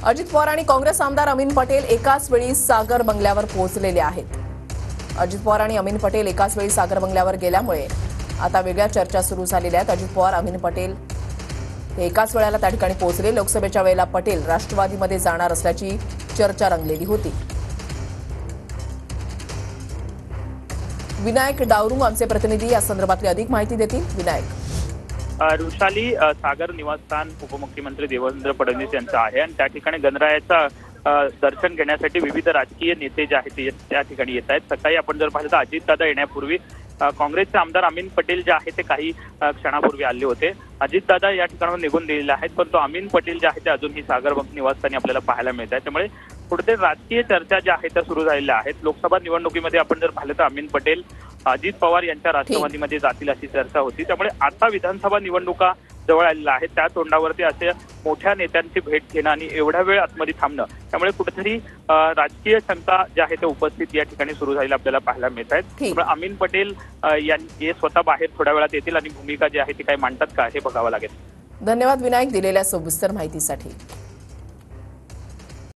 अजित पवार आणि काँग्रेस आमदार अमीन पटेल एकाच वेळी सागर बंगल्यावर पोहोचलेले आहेत। अजित पवार आणि अमीन पटेल एकाच वेळी सागर बंगल्यावर गेल्यामुळे आता वेगळ्या चर्चा सुरू झालेल्या आहेत। अजित पवार अमीन पटेल हे एकाच वेळेला त्या ठिकाणी पोहोचले। लोकसभेच्या वेळेला पटेल राष्ट्रवादीमध्ये जाणार असल्याची चर्चा रंगलेली होती। विनायक डावरू आमचे प्रतिनिधी या संदर्भातली अधिक माहिती देतील। विनायक। रुशाली, सागर निवासस्थान उपमुख्यमंत्री देवेंद्र फडणवीस यांचं आहे आणि त्या ठिकाणी गणरायाचा दर्शन घेण्यासाठी विविध राजकीय नेते जे आहेत ते त्या ठिकाणी येत आहेत। सकाळी आपण जर पाहिलं तर अजितदादा येण्यापूर्वी काँग्रेसचे आमदार अमीन पटेल जे आहेत ते काही क्षणापूर्वी आले होते। अजितदादा या ठिकाणाहून निघून गेलेले आहेत, परंतु अमीन पटेल जे आहेत ते अजूनही सागर निवासस्थानी आपल्याला पाहायला मिळत आहे। त्यामुळे कुठेतरी राजकीय चर्चा ज्या आहेत त्या सुरू झालेल्या आहेत। लोकसभा निवडणुकीमध्ये आपण जर पाहिलं तर अमीन पटेल अजित पवार यांच्या राष्ट्रवादीमध्ये जातील अशी चर्चा होती। त्यामुळे आता विधानसभा निवडणुका जवळ आलेल्या आहेत, त्या तोंडावरती असे मोठ्या नेत्यांची भेट घेणं आणि एवढ्या वेळ आतमध्ये थांबणं, त्यामुळे कुठेतरी राजकीय शंका ज्या आहेत त्या उपस्थित या ठिकाणी सुरू झालेल्या आपल्याला पाहायला मिळत आहेत। त्यामुळे अमीन पटेल हे स्वतः बाहेर थोड्या वेळात येतील आणि भूमिका जी आहे ती काय मांडतात का हे बघावं लागेल। धन्यवाद विनायक दिलेल्या सविस्तर माहितीसाठी।